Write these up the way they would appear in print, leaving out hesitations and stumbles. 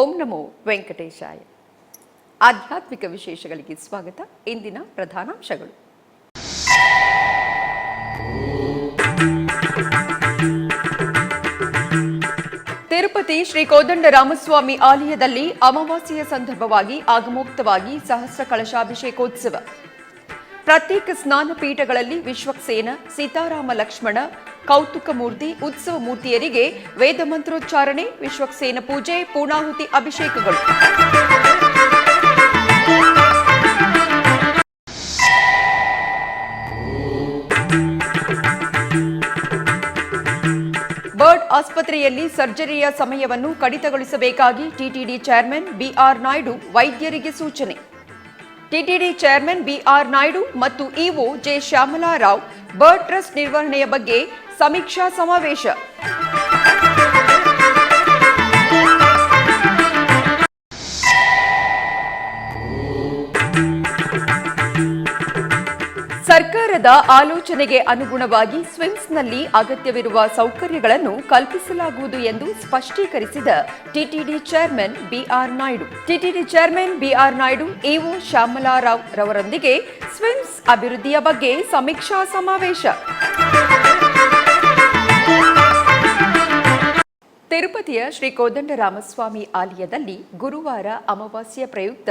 ಓಂ ನಮೋ ವೆಂಕಟೇಶಾಯ. ಆಧ್ಯಾತ್ಮಿಕ ವಿಶೇಷಗಳಿಗೆ ಸ್ವಾಗತ. ಇಂದಿನ ಪ್ರಧಾನಾಂಶಗಳು. ತಿರುಪತಿ ಶ್ರೀ ಕೋದಂಡರಾಮಸ್ವಾಮಿ ಆಲಯದಲ್ಲಿ ಅಮಾವಾಸ್ಯೆಯ ಸಂದರ್ಭವಾಗಿ ಆಗಮೋಕ್ತವಾಗಿ ಸಹಸ್ರ ಕಳಶಾಭಿಷೇಕೋತ್ಸವ. ಪ್ರತ್ಯೇಕ ಸ್ನಾನ ಪೀಠಗಳಲ್ಲಿ ವಿಶ್ವಕ್ಸೇನ, ಸೀತಾರಾಮ ಲಕ್ಷ್ಮಣ, ಕೌತುಕ ಮೂರ್ತಿ, ಉತ್ಸವ ಮೂರ್ತಿಯರಿಗೆ ವೇದ ಮಂತ್ರೋಚ್ಚಾರಣೆ, ವಿಶ್ವಕ್ಸೇನ ಪೂಜೆ, ಪೂರ್ಣಾಹುತಿ ಅಭಿಷೇಕಗಳು. ಬರ್ಡ್ ಆಸ್ಪತ್ರೆಯಲ್ಲಿ ಸರ್ಜರಿಯ ಸಮಯವನ್ನು ಕಡಿತಗೊಳಿಸಬೇಕಾಗಿ ಟಿಟಿಡಿ ಚೇರ್ಮನ್ ಬಿಆರ್ ನಾಯ್ಡು ವೈದ್ಯರಿಗೆ ಸೂಚನೆ. ಟಿಟಿಡಿ ಚೇರ್ಮನ್ ಬಿಆರ್ ನಾಯ್ಡು ಮತ್ತು ಇಒ ಜೆ ಶ್ಯಾಮಲಾರಾವ್ ಬರ್ಡ್ ಟ್ರಸ್ಟ್ ನಿರ್ವಹಣೆಯ ಬಗ್ಗೆ ಸಮೀಕ್ಷಾ ಸಮಾವೇಶ. ಸರ್ಕಾರದ ಆಲೋಚನೆಗೆ ಅನುಗುಣವಾಗಿ ಸ್ವಿಮ್ಸ್ನಲ್ಲಿ ಅಗತ್ಯವಿರುವ ಸೌಕರ್ಯಗಳನ್ನು ಕಲ್ಪಿಸಲಾಗುವುದು ಎಂದು ಸ್ಪಷ್ಟೀಕರಿಸಿದ TTD chairman B R Naidu. TTD chairman B R Naidu EO Shyamalarao ರವರೊಂದಿಗೆ ಸ್ವಿಮ್ಸ್ ಅಭಿವೃದ್ಧಿಯ ಬಗ್ಗೆ ಸಮೀಕ್ಷಾ ಸಮಾವೇಶ. ತಿರುಪತಿಯ ಶ್ರೀ ಕೋದಂಡರಾಮಸ್ವಾಮಿ ಆಲಯದಲ್ಲಿ ಗುರುವಾರ ಅಮಾವಾಸ್ಯೆ ಪ್ರಯುಕ್ತ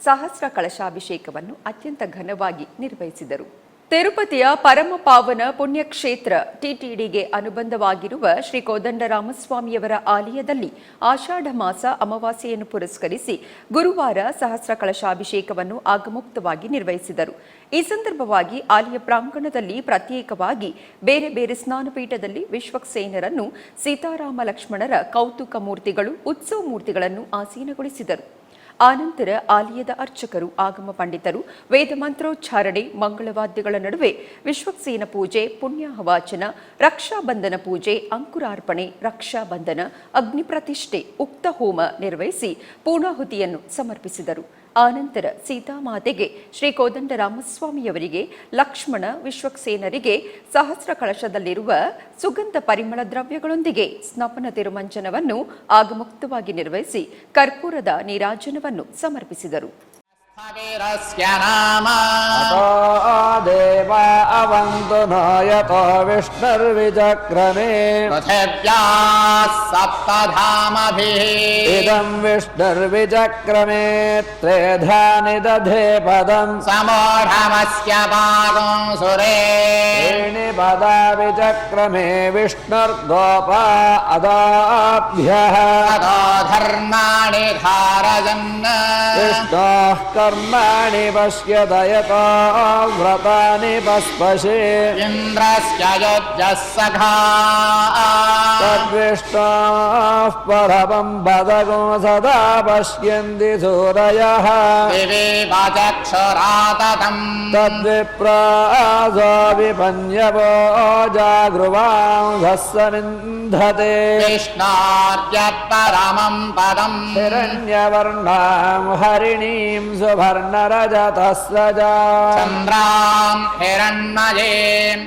ಸಹಸ್ರ ಕಳಶಾಭಿಷೇಕವನ್ನು ಅತ್ಯಂತ ಘನವಾಗಿ ನಿರ್ವಹಿಸಿದರು. ತಿರುಪತಿಯ ಪರಮ ಪಾವನ ಪುಣ್ಯಕ್ಷೇತ್ರ ಟಿಟಿಡಿಗೆ ಅನುಬಂಧವಾಗಿರುವ ಶ್ರೀ ಕೋದಂಡರಾಮಸ್ವಾಮಿಯವರ ಆಲಯದಲ್ಲಿ ಆಷಾಢ ಮಾಸ ಅಮಾವಾಸ್ಯೆಯನ್ನು ಪುರಸ್ಕರಿಸಿ ಗುರುವಾರ ಸಹಸ್ರ ಕಳಶಾಭಿಷೇಕವನ್ನು ಆಗಮುಕ್ತವಾಗಿ ನಿರ್ವಹಿಸಿದರು. ಈ ಸಂದರ್ಭವಾಗಿ ಆಲಯ ಪ್ರಾಂಗಣದಲ್ಲಿ ಪ್ರತ್ಯೇಕವಾಗಿ ಬೇರೆ ಬೇರೆ ಸ್ನಾನಪೀಠದಲ್ಲಿ ವಿಶ್ವಕ್ಸೇನರನ್ನು, ಸೀತಾರಾಮ ಲಕ್ಷ್ಮಣರ ಕೌತುಕ ಮೂರ್ತಿಗಳು, ಉತ್ಸವ ಮೂರ್ತಿಗಳನ್ನು ಆಸೀನಗೊಳಿಸಿದರು. ಆನಂತರ ಆಲಯದ ಅರ್ಚಕರು, ಆಗಮ ಪಂಡಿತರು ವೇದ ಮಂತ್ರೋಚ್ಚಾರಣೆ, ಮಂಗಳವಾದ್ಯಗಳ ನಡುವೆ ವಿಶ್ವಕ್ಸೇನ ಪೂಜೆ, ಪುಣ್ಯಾಹವಾಚನ, ರಕ್ಷಾಬಂಧನ ಪೂಜೆ, ಅಂಕುರಾರ್ಪಣೆ, ರಕ್ಷಾಬಂಧನ, ಅಗ್ನಿ ಪ್ರತಿಷ್ಠೆ, ಉಕ್ತ ಹೋಮ ನಿರ್ವಹಿಸಿ ಪೂರ್ಣಾಹುತಿಯನ್ನು ಸಮರ್ಪಿಸಿದರು. ಆನಂತರ ಸೀತಾಮಾತೆಗೆ, ಶ್ರೀ ಕೋದಂಡರಾಮಸ್ವಾಮಿಯವರಿಗೆ, ಲಕ್ಷ್ಮಣ, ವಿಶ್ವಕ್ಸೇನರಿಗೆ ಸಹಸ್ರ ಕಳಶದಲ್ಲಿರುವ ಸುಗಂಧ ಪರಿಮಳ ದ್ರವ್ಯಗಳೊಂದಿಗೆ ಸ್ನಪನ ತಿರುಮಂಚನವನ್ನು ಆಗಮುಕ್ತವಾಗಿ ನಿರ್ವಹಿಸಿ ಕರ್ಪೂರದ ನೀರಾಜನವನ್ನು ಸಮರ್ಪಿಸಿದರು. ದೇವ ಅವಂತು ನಾಯತೋ ವಿಷ್ಣುರ್ವಿಚಕ್ರಮೇ ಸಪ್ತಧಾಮಭಿಃ ಇದಂ ವಿಷ್ಣುರ್ವಿಚಕ್ರಮೇ ತ್ರೇಧಾನಿ ದಧೇ ಪದಂ ಸಮೋಢಮಸ್ಯ ಪಾದಂ ಸುರೇ ಪದ ವಿಚಕ್ರಮೇ ವಿಷ್ಣುರ್ಗೋಪ ಅದಾಭ್ಯಃ ಧರ್ಮಾಣಿ ಧಾರಯನ್ ವಿಷ್ಣೋಃ ಕರ್ಮಾಣಿ ಪಶ್ಯದಯತೋ ವ್ರತಾನಿ ಪಸ್ಪಶೇ ಇಂದ್ರಸ್ಯ ಯೋಜ್ಯಃ ಸಖಾ ತದ್ವಿಷ್ಣೋಃ ಪರಮಂ ಪದಗೋ ಸದಾ ಪಶ್ಯಂತಿ ಸೂರಯಃ ವಿವೇಕಚಕ್ಷುರಾತತಂ ತದ್ವಿಪ್ರಾಸೋ ವಿಪನ್ಯವೋ ಜಾಗೃವಾಂಧಸ್ಸನಿಂಧತೆ ವಿಷ್ಣಾರ್ಯತ್ ಪರಮಂ ಪದಂ ಹಿರಣ್ಯವರ್ಣಾಂ ಹರಿಣೀಂ ಸುವರ್ಣರಜತಸ್ರಜಾ ಚಂದ್ರಾಂ ಹಿರಣ್ಮಯೀಂ.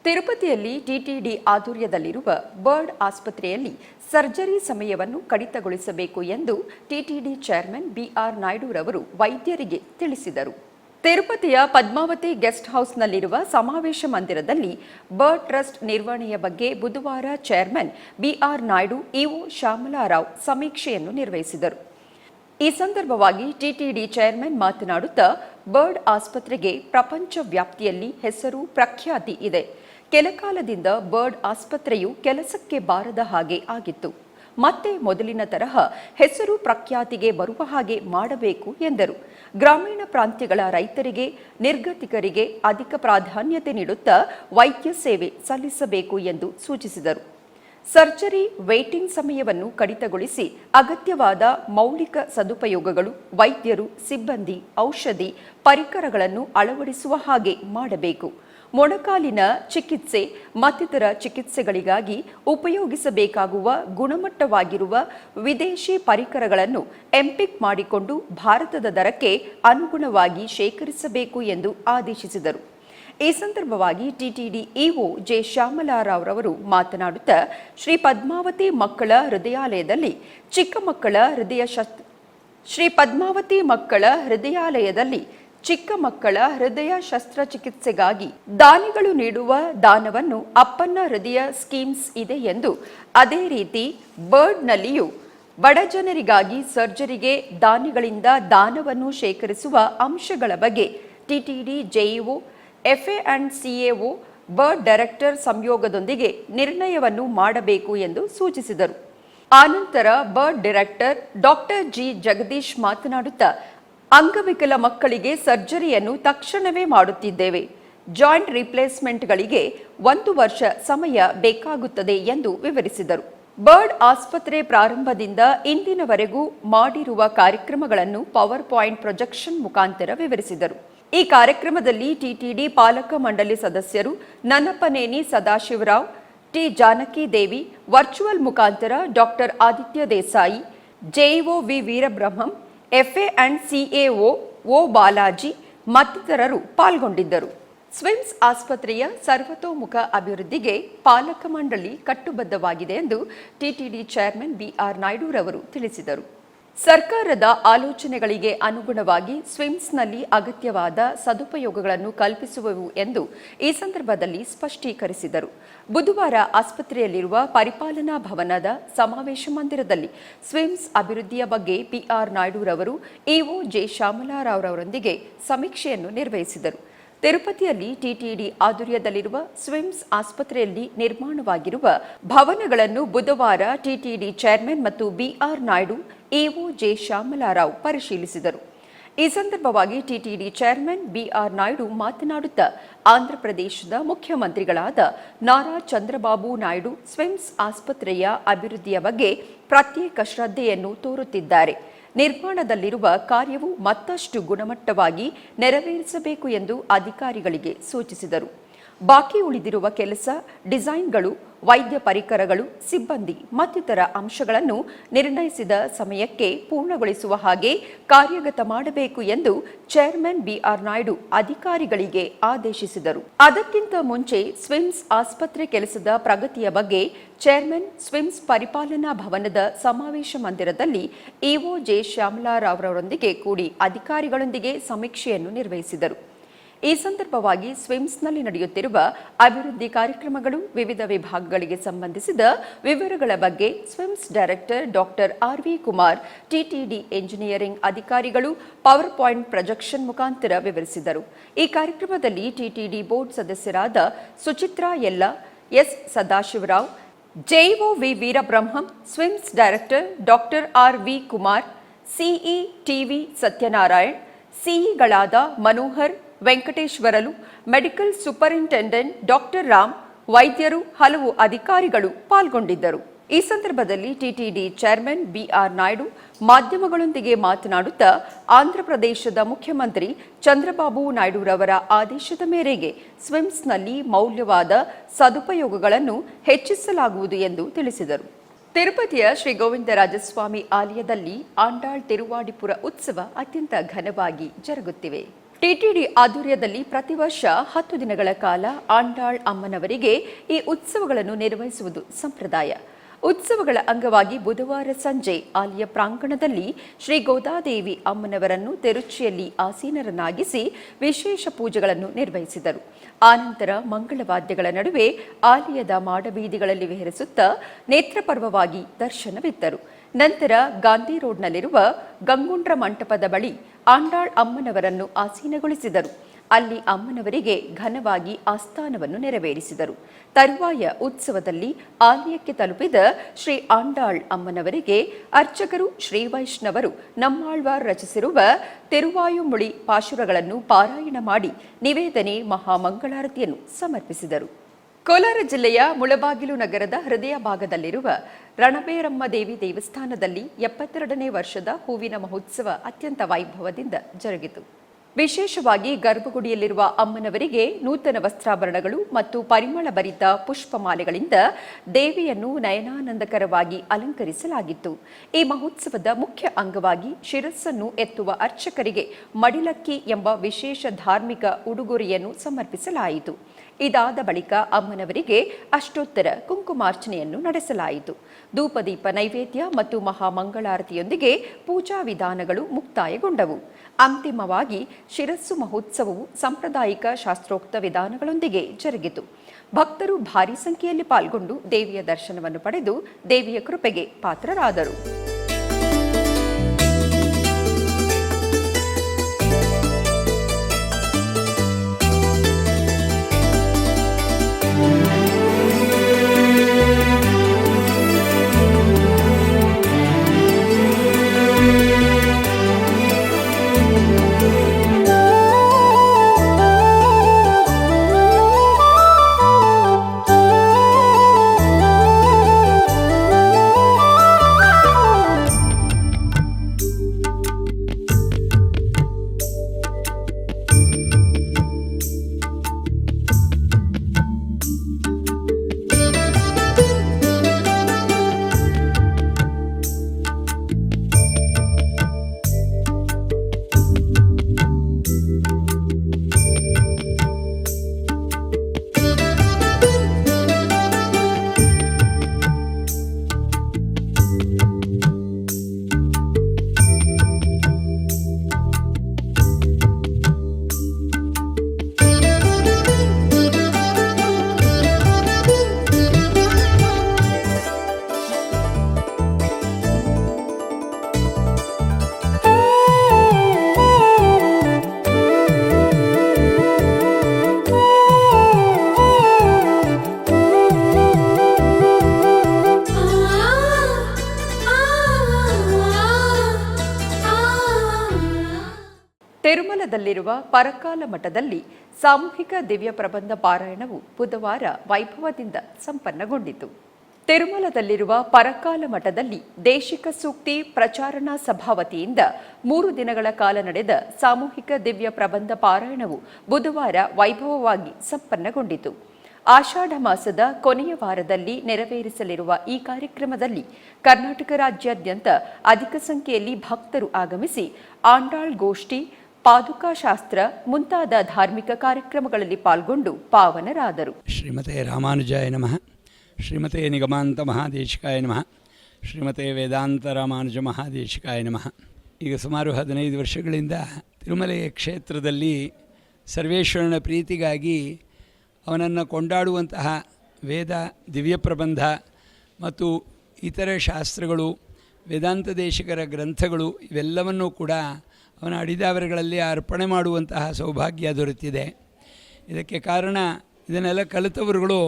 ತಿರುಪತಿಯಲ್ಲಿ ಟಿಟಿಡಿ ಆಧ್ವರ್ಯದಲ್ಲಿರುವ ಬರ್ಡ್ ಆಸ್ಪತ್ರೆಯಲ್ಲಿ ಸರ್ಜರಿ ಸಮಯವನ್ನು ಕಡಿತಗೊಳಿಸಬೇಕು ಎಂದು ಟಿಟಿಡಿ ಚೇರ್ಮನ್ ಬಿಆರ್ ನಾಯ್ಡುರವರು ವೈದ್ಯರಿಗೆ ತಿಳಿಸಿದರು. ತಿರುಪತಿಯ ಪದ್ಮಾವತಿ ಗೆಸ್ಟ್ ಹೌಸ್ನಲ್ಲಿರುವ ಸಮಾವೇಶ ಮಂದಿರದಲ್ಲಿ ಬರ್ಡ್ ಟ್ರಸ್ಟ್ ನಿರ್ವಹಣೆಯ ಬಗ್ಗೆ ಬುಧವಾರ ಚೇರ್ಮನ್ ಬಿಆರ್ ನಾಯ್ಡು ಇಒ ಶ್ಯಾಮಲಾರಾವ್ ಸಮೀಕ್ಷೆಯನ್ನು ನಿರ್ವಹಿಸಿದರು. ಈ ಸಂದರ್ಭವಾಗಿ ಟಿಟಿಡಿ ಚೇರ್ಮನ್ ಮಾತನಾಡುತ್ತಾ, ಬರ್ಡ್ ಆಸ್ಪತ್ರೆಗೆ ಪ್ರಪಂಚ ವ್ಯಾಪ್ತಿಯಲ್ಲಿ ಹೆಸರು ಪ್ರಖ್ಯಾತಿ ಇದೆ. ಕೆಲಕಾಲದಿಂದ ಬರ್ಡ್ ಆಸ್ಪತ್ರೆಯು ಕೆಲಸಕ್ಕೆ ಬಾರದ ಹಾಗೆ ಆಗಿತ್ತು. ಮತ್ತೆ ಮೊದಲಿನ ತರಹ ಹೆಸರು ಪ್ರಖ್ಯಾತಿಗೆ ಬರುವ ಹಾಗೆ ಮಾಡಬೇಕು ಎಂದರು. ಗ್ರಾಮೀಣ ಪ್ರಾಂತ್ಯಗಳ ರೈತರಿಗೆ, ನಿರ್ಗತಿಕರಿಗೆ ಅಧಿಕ ಪ್ರಾಧಾನ್ಯತೆ ನೀಡುತ್ತಾ ವೈದ್ಯ ಸೇವೆ ಸಲ್ಲಿಸಬೇಕು ಎಂದು ಸೂಚಿಸಿದರು. ಸರ್ಜರಿ ವೇಟಿಂಗ್ ಸಮಯವನ್ನು ಕಡಿತಗೊಳಿಸಿ ಅಗತ್ಯವಾದ ಮೌಲಿಕ ಸದುಪಯೋಗಗಳು, ವೈದ್ಯರು, ಸಿಬ್ಬಂದಿ, ಔಷಧಿ, ಪರಿಕರಗಳನ್ನು ಅಳವಡಿಸುವ ಹಾಗೆ ಮಾಡಬೇಕು. ಮೊಣಕಾಲಿನ ಚಿಕಿತ್ಸೆ ಮತ್ತಿತರ ಚಿಕಿತ್ಸೆಗಳಿಗಾಗಿ ಉಪಯೋಗಿಸಬೇಕಾಗುವ ಗುಣಮಟ್ಟವಾಗಿರುವ ವಿದೇಶಿ ಪರಿಕರಗಳನ್ನು ಎಂಪಿಕ್ ಮಾಡಿಕೊಂಡು ಭಾರತದ ದರಕ್ಕೆ ಅನುಗುಣವಾಗಿ ಶೇಖರಿಸಬೇಕು ಎಂದು ಆದೇಶಿಸಿದರು. ಈ ಸಂದರ್ಭವಾಗಿ ಟಿಟಿಡಿ ಇಒ ಜೆ ಶ್ಯಾಮಲಾರಾವ್ ಮಾತನಾಡುತ್ತಾ, ಶ್ರೀ ಪದ್ಮಾವತಿ ಮಕ್ಕಳ ಹೃದಯಾಲಯದಲ್ಲಿ ಚಿಕ್ಕ ಮಕ್ಕಳ ಹೃದಯ ಶಸ್ತ್ರಚಿಕಿತ್ಸೆಗಾಗಿ ದಾನಿಗಳು ನೀಡುವ ದಾನವನ್ನು ಅಪ್ಪನ್ನ ಹೃದಯ ಸ್ಕೀಮ್ಸ್ ಇದೆ ಎಂದು, ಅದೇ ರೀತಿ ಬರ್ಡ್ನಲ್ಲಿಯೂ ಬಡ ಜನರಿಗಾಗಿ ಸರ್ಜರಿಗೆ ದಾನಿಗಳಿಂದ ದಾನವನ್ನು ಶೇಖರಿಸುವ ಅಂಶಗಳ ಬಗ್ಗೆ TTD JEO, FA and CAO, BIRRD director ಸಂಯೋಗದೊಂದಿಗೆ ನಿರ್ಣಯವನ್ನು ಮಾಡಬೇಕು ಎಂದು ಸೂಚಿಸಿದರು. ಆನಂತರ BIRRD director doctor G Jagadish ಮಾತನಾಡುತ್ತಾ, ಅಂಗವಿಕಲ ಮಕ್ಕಳಿಗೆ ಸರ್ಜರಿಯನ್ನು ತಕ್ಷಣವೇ ಮಾಡುತ್ತಿದ್ದೇವೆ. ಜಾಯಿಂಟ್ ರಿಪ್ಲೇಸ್ಮೆಂಟ್ಗಳಿಗೆ 1 ವರ್ಷ ಸಮಯ ಬೇಕಾಗುತ್ತದೆ ಎಂದು ವಿವರಿಸಿದರು. ಬರ್ಡ್ ಆಸ್ಪತ್ರೆ ಪ್ರಾರಂಭದಿಂದ ಇಂದಿನವರೆಗೂ ಮಾಡಿರುವ ಕಾರ್ಯಕ್ರಮಗಳನ್ನು ಪವರ್ ಪಾಯಿಂಟ್ ಪ್ರೊಜೆಕ್ಷನ್ ಮುಖಾಂತರ ವಿವರಿಸಿದರು. ಈ ಕಾರ್ಯಕ್ರಮದಲ್ಲಿ ಟಿಟಿಡಿ ಪಾಲಕ ಮಂಡಳಿ ಸದಸ್ಯರು ನನ್ನಪ್ಪನೇನಿ ಸದಾಶಿವರಾವ್, ಟಿ ಜಾನಕಿ ದೇವಿ, ವರ್ಚುವಲ್ ಮುಖಾಂತರ doctor Aditya Desai, JEO V Veerabrahmam, FA and CAO O Balaji ಮತ್ತಿತರರು ಪಾಲ್ಗೊಂಡಿದ್ದರು. ಸ್ವಿಮ್ಸ್ ಆಸ್ಪತ್ರೆಯ ಸರ್ವತೋಮುಖ ಅಭಿವೃದ್ಧಿಗೆ ಪಾಲಕ ಮಂಡಳಿ ಕಟ್ಟುಬದ್ಧವಾಗಿದೆ ಎಂದು ಟಿಟಿಡಿ ಚೇರ್ಮನ್ ಬಿಆರ್ ನಾಯ್ಡುರವರು ತಿಳಿಸಿದರು. ಸರ್ಕಾರದ ಆಲೋಚನೆಗಳಿಗೆ ಅನುಗುಣವಾಗಿ ಸ್ವಿಮ್ಸ್ನಲ್ಲಿ ಅಗತ್ಯವಾದ ಸದುಪಯೋಗಗಳನ್ನು ಕಲ್ಪಿಸುವೆವು ಎಂದು ಈ ಸಂದರ್ಭದಲ್ಲಿ ಸ್ಪಷ್ಟೀಕರಿಸಿದರು. ಬುಧವಾರ ಆಸ್ಪತ್ರೆಯಲ್ಲಿರುವ ಪರಿಪಾಲನಾ ಭವನದ ಸಮಾವೇಶ ಮಂದಿರದಲ್ಲಿ ಸ್ವಿಮ್ಸ್ ಅಭಿವೃದ್ಧಿಯ ಬಗ್ಗೆ ಬಿಆರ್ ನಾಯ್ಡುರವರು ಇಒ ಜೆ ಶ್ಯಾಮಲಾರಾವ್ರವರೊಂದಿಗೆ ಸಮೀಕ್ಷೆಯನ್ನು ನಿರ್ವಹಿಸಿದರು. ತಿರುಪತಿಯಲ್ಲಿ ಟಿಟಿಡಿ ಆಧ್ವರ್ಯದಲ್ಲಿರುವ ಸ್ವಿಮ್ಸ್ ಆಸ್ಪತ್ರೆಯಲ್ಲಿ ನಿರ್ಮಾಣವಾಗಿರುವ ಭವನಗಳನ್ನು ಬುಧವಾರ ಟಿಟಿಡಿ ಚೇರ್ಮನ್ ಮತ್ತು ಬಿಆರ್ ನಾಯ್ಡು, ಇಒ ಜೆ ಶ್ಯಾಮಲಾರಾವ್ ಪರಿಶೀಲಿಸಿದರು. ಈ ಸಂದರ್ಭವಾಗಿ ಟಿಟಿಡಿ ಚೇರ್ಮನ್ ಬಿಆರ್ ನಾಯ್ಡು ಮಾತನಾಡುತ್ತಾ, ಆಂಧ್ರಪ್ರದೇಶದ ಮುಖ್ಯಮಂತ್ರಿಗಳಾದ ನಾರಾ ಚಂದ್ರಬಾಬು ನಾಯ್ಡು ಸ್ವಿಮ್ಸ್ ಆಸ್ಪತ್ರೆಯ ಅಭಿವೃದ್ಧಿಯ ಬಗ್ಗೆ ಪ್ರತ್ಯೇಕ ಶ್ರದ್ಧೆಯನ್ನು ತೋರುತ್ತಿದ್ದಾರೆ. ನಿರ್ಮಾಣದಲ್ಲಿರುವ ಕಾರ್ಯವು ಮತ್ತಷ್ಟು ಗುಣಮಟ್ಟವಾಗಿ ನೆರವೇರಿಸಬೇಕು ಎಂದು ಅಧಿಕಾರಿಗಳಿಗೆ ಸೂಚಿಸಿದರು. ಬಾಕಿ ಉಳಿದಿರುವ ಕೆಲಸ, ಡಿಸೈನ್ಗಳು, ವೈದ್ಯ ಪರಿಕರಗಳು, ಸಿಬ್ಬಂದಿ ಮತ್ತಿತರ ಅಂಶಗಳನ್ನು ನಿರ್ಣಯಿಸಿದ ಸಮಯಕ್ಕೆ ಪೂರ್ಣಗೊಳಿಸುವ ಹಾಗೆ ಕಾರ್ಯಗತ ಮಾಡಬೇಕು ಎಂದು ಚೇರ್ಮನ್ ಬಿಆರ್ ನಾಯ್ಡು ಅಧಿಕಾರಿಗಳಿಗೆ ಆದೇಶಿಸಿದರು. ಅದಕ್ಕಿಂತ ಮುಂಚೆ ಸ್ವಿಮ್ಸ್ ಆಸ್ಪತ್ರೆ ಕೆಲಸದ ಪ್ರಗತಿಯ ಬಗ್ಗೆ ಚೇರ್ಮನ್ ಸ್ವಿಮ್ಸ್ ಪರಿಪಾಲನಾ ಭವನದ ಸಮಾವೇಶ ಮಂದಿರದಲ್ಲಿ ಇಒ ಜೆ ಶ್ಯಾಮಲಾರಾವ್ರವರೊಂದಿಗೆ ಕೂಡಿ ಅಧಿಕಾರಿಗಳೊಂದಿಗೆ ಸಮೀಕ್ಷೆಯನ್ನು ನಿರ್ವಹಿಸಿದರು. ಈ ಸಂದರ್ಭವಾಗಿ ಸ್ವಿಮ್ಸ್ನಲ್ಲಿ ನಡೆಯುತ್ತಿರುವ ಅಭಿವೃದ್ಧಿ ಕಾರ್ಯಕ್ರಮಗಳು, ವಿವಿಧ ವಿಭಾಗಗಳಿಗೆ ಸಂಬಂಧಿಸಿದ ವಿವರಗಳ ಬಗ್ಗೆ SVIMS director doctor R V. Kumar, TTD engineering ಅಧಿಕಾರಿಗಳು ಪವರ್ ಪಾಯಿಂಟ್ ಪ್ರೊಜೆಕ್ಷನ್ ಮುಖಾಂತರ ವಿವರಿಸಿದರು. ಈ ಕಾರ್ಯಕ್ರಮದಲ್ಲಿ ಟಿಟಿಡಿ ಬೋರ್ಡ್ ಸದಸ್ಯರಾದ Suchitra Ella, S Sadasivarao, JEO V Veerabrahmam, SVIMS director doctor R V. Kumar, CE T V Satyanarayan, ಸಿಇಗಳಾದ Manohar, Venkateswarlu, medical superintendent doctor Ram, ವೈದ್ಯರು, ಹಲವು ಅಧಿಕಾರಿಗಳು ಪಾಲ್ಗೊಂಡಿದ್ದರು. ಈ ಸಂದರ್ಭದಲ್ಲಿ ಟಿಟಿಡಿ ಚೇರ್ಮನ್ ಬಿಆರ್ ನಾಯ್ಡು ಮಾಧ್ಯಮಗಳೊಂದಿಗೆ ಮಾತನಾಡುತ್ತಾ, ಆಂಧ್ರಪ್ರದೇಶದ ಮುಖ್ಯಮಂತ್ರಿ ಚಂದ್ರಬಾಬು ನಾಯ್ಡುರವರ ಆದೇಶದ ಮೇರೆಗೆ ಸ್ವಿಮ್ಸ್ನಲ್ಲಿ ಮೌಲ್ಯವಾದ ಸದುಪಯೋಗಗಳನ್ನು ಹೆಚ್ಚಿಸಲಾಗುವುದು ಎಂದು ತಿಳಿಸಿದರು. ತಿರುಪತಿಯ ಶ್ರೀ ಗೋವಿಂದರಾಜಸ್ವಾಮಿ ಆಲಯದಲ್ಲಿ ಆಂಡಾಳ್ ತಿರುವಾಡಿಪುರ ಉತ್ಸವ ಅತ್ಯಂತ ಘನವಾಗಿ ಜರುಗುತ್ತಿವೆ. ಟಿಟಿಡಿ ಆಧ್ವರ್ಯದಲ್ಲಿ ಪ್ರತಿ ವರ್ಷ 10 ದಿನಗಳ ಕಾಲ ಆಂಡಾಳ್ ಅಮ್ಮನವರಿಗೆ ಈ ಉತ್ಸವಗಳನ್ನು ನಿರ್ವಹಿಸುವುದು ಸಂಪ್ರದಾಯ. ಉತ್ಸವಗಳ ಅಂಗವಾಗಿ ಬುಧವಾರ ಸಂಜೆ ಆಲಯ ಪ್ರಾಂಗಣದಲ್ಲಿ ಶ್ರೀ ಗೋದಾದೇವಿ ಅಮ್ಮನವರನ್ನು ತೆರುಚಿಯಲ್ಲಿ ಆಸೀನರನ್ನಾಗಿಸಿ ವಿಶೇಷ ಪೂಜೆಗಳನ್ನು ನಿರ್ವಹಿಸಿದರು. ಆನಂತರ ಮಂಗಳವಾದ್ಯಗಳ ನಡುವೆ ಆಲಯದ ಮಾಡಬೀದಿಗಳಲ್ಲಿ ವಿಹರಿಸುತ್ತಾ ನೇತ್ರಪರ್ವವಾಗಿ ದರ್ಶನವಿತ್ತರು. ನಂತರ ಗಾಂಧಿ ರೋಡ್ನಲ್ಲಿರುವ ಗಂಗುಂಡ್ರ ಮಂಟಪದ ಬಳಿ ಆಂಡಾಳ್ ಅಮ್ಮನವರನ್ನು ಆಸೀನಗೊಳಿಸಿದರು. ಅಲ್ಲಿ ಅಮ್ಮನವರಿಗೆ ಘನವಾಗಿ ಆಸ್ಥಾನವನ್ನು ನೆರವೇರಿಸಿದರು. ತರುವಾಯ ಉತ್ಸವದಲ್ಲಿ ಆಲಯಕ್ಕೆ ತಲುಪಿದ ಶ್ರೀ ಆಂಡಾಳ್ ಅಮ್ಮನವರಿಗೆ ಅರ್ಚಕರು ಶ್ರೀ ವೈಷ್ಣವರು ನಮ್ಮಾಳ್ವಾರ್ ರಚಿಸಿರುವ ತಿರುವಾಯುಮುಳಿ ಪಾಶುರಗಳನ್ನು ಪಾರಾಯಣ ಮಾಡಿ ನಿವೇದನೆ ಮಹಾಮಂಗಳಾರತಿಯನ್ನು ಸಮರ್ಪಿಸಿದರು. ಕೋಲಾರ ಜಿಲ್ಲೆಯ ಮುಳಬಾಗಿಲು ನಗರದ ಹೃದಯ ಭಾಗದಲ್ಲಿರುವ ರಣಬೇರಮ್ಮ ದೇವಿ ದೇವಸ್ಥಾನದಲ್ಲಿ 72ನೇ ವರ್ಷದ ಹೂವಿನ ಮಹೋತ್ಸವ ಅತ್ಯಂತ ವೈಭವದಿಂದ ಜರುಗಿತು. ವಿಶೇಷವಾಗಿ ಗರ್ಭಗುಡಿಯಲ್ಲಿರುವ ಅಮ್ಮನವರಿಗೆ ನೂತನ ವಸ್ತ್ರಾಭರಣಗಳು ಮತ್ತು ಪರಿಮಳ ಭರಿತ ಪುಷ್ಪಮಾಲೆಗಳಿಂದ ದೇವಿಯನ್ನು ನಯನಾನಂದಕರವಾಗಿ ಅಲಂಕರಿಸಲಾಗಿತ್ತು. ಈ ಮಹೋತ್ಸವದ ಮುಖ್ಯ ಅಂಗವಾಗಿ ಶಿರಸ್ಸನ್ನು ಎತ್ತುವ ಅರ್ಚಕರಿಗೆ ಮಡಿಲಕ್ಕಿ ಎಂಬ ವಿಶೇಷ ಧಾರ್ಮಿಕ ಉಡುಗೊರೆಯನ್ನು ಸಮರ್ಪಿಸಲಾಯಿತು. ಇದಾದ ಬಳಿಕ ಅಮ್ಮನವರಿಗೆ ಅಷ್ಟೋತ್ತರ ಕುಂಕುಮಾರ್ಚನೆಯನ್ನು ನಡೆಸಲಾಯಿತು. ಧೂಪದೀಪ ನೈವೇದ್ಯ ಮತ್ತು ಮಹಾಮಂಗಳಾರತಿಯೊಂದಿಗೆ ಪೂಜಾ ವಿಧಾನಗಳು ಮುಕ್ತಾಯಗೊಂಡವು. ಅಂತಿಮವಾಗಿ ಶಿರಸ್ಸು ಮಹೋತ್ಸವವು ಸಾಂಪ್ರದಾಯಿಕ ಶಾಸ್ತ್ರೋಕ್ತ ವಿಧಾನಗಳೊಂದಿಗೆ ಜರುಗಿತು. ಭಕ್ತರು ಭಾರೀ ಸಂಖ್ಯೆಯಲ್ಲಿ ಪಾಲ್ಗೊಂಡು ದೇವಿಯ ದರ್ಶನವನ್ನು ಪಡೆದು ದೇವಿಯ ಕೃಪೆಗೆ ಪಾತ್ರರಾದರು. ತಿರುಮಲದಲ್ಲಿರುವ ಪರಕಾಲ ಮಠದಲ್ಲಿ ಸಾಮೂಹಿಕ ದಿವ್ಯ ಪ್ರಬಂಧ ಪಾರಾಯಣವು ಬುಧವಾರ ವೈಭವದಿಂದ ಸಂಪನ್ನಗೊಂಡಿತು. ತಿರುಮಲದಲ್ಲಿರುವ ಪರಕಾಲ ಮಠದಲ್ಲಿ ದೇಶಿಕ ಸೂಕ್ತಿ ಪ್ರಚಾರಣಾ ಸಭಾ ವತಿಯಿಂದ 3 ದಿನಗಳ ಕಾಲ ನಡೆದ ಸಾಮೂಹಿಕ ದಿವ್ಯ ಪ್ರಬಂಧ ಪಾರಾಯಣವು ಬುಧವಾರ ವೈಭವವಾಗಿ ಸಂಪನ್ನಗೊಂಡಿತು. ಆಷಾಢ ಮಾಸದ ಕೊನೆಯ ವಾರದಲ್ಲಿ ನೆರವೇರಿಸಲಿರುವ ಈ ಕಾರ್ಯಕ್ರಮದಲ್ಲಿ ಕರ್ನಾಟಕ ರಾಜ್ಯಾದ್ಯಂತ ಅಧಿಕ ಸಂಖ್ಯೆಯಲ್ಲಿ ಭಕ್ತರು ಆಗಮಿಸಿ ಆಂಡಾಳ್ ಗೋಷ್ಠಿ, ಪಾದುಕಾಶಾಸ್ತ್ರ ಮುಂತಾದ ಧಾರ್ಮಿಕ ಕಾರ್ಯಕ್ರಮಗಳಲ್ಲಿ ಪಾಲ್ಗೊಂಡು ಪಾವನರಾದರು. ಶ್ರೀಮತೆ ರಾಮಾನುಜಾಯ ನಮಃ. ಶ್ರೀಮತೆ ನಿಗಮಾಂತ ಮಹಾದೇಶಿಕಾಯ ನಮಃ. ಶ್ರೀಮತೆ ವೇದಾಂತ ರಾಮಾನುಜ ಮಹಾದೇಶಿಕಾಯ ನಮಃ. ಈಗ ಸುಮಾರು 15 ವರ್ಷಗಳಿಂದ ತಿರುಮಲೆಯ ಕ್ಷೇತ್ರದಲ್ಲಿ ಸರ್ವೇಶ್ವರನ ಪ್ರೀತಿಗಾಗಿ ಅವನನ್ನು ಕೊಂಡಾಡುವಂತಹ ವೇದ, ದಿವ್ಯ ಪ್ರಬಂಧ ಮತ್ತು ಇತರ ಶಾಸ್ತ್ರಗಳು, ವೇದಾಂತ ದೇಶಿಕರ ಗ್ರಂಥಗಳು ಇವೆಲ್ಲವನ್ನೂ ಕೂಡ ಅವನ ಅಡಿದಾವರೆಗಳಲ್ಲಿ ಅರ್ಪಣೆ ಮಾಡುವಂತಹ ಸೌಭಾಗ್ಯ ದೊರೆತಿದೆ. ಇದಕ್ಕೆ ಕಾರಣ ಇದನ್ನೆಲ್ಲ ಕಲಿತವರುಗಳು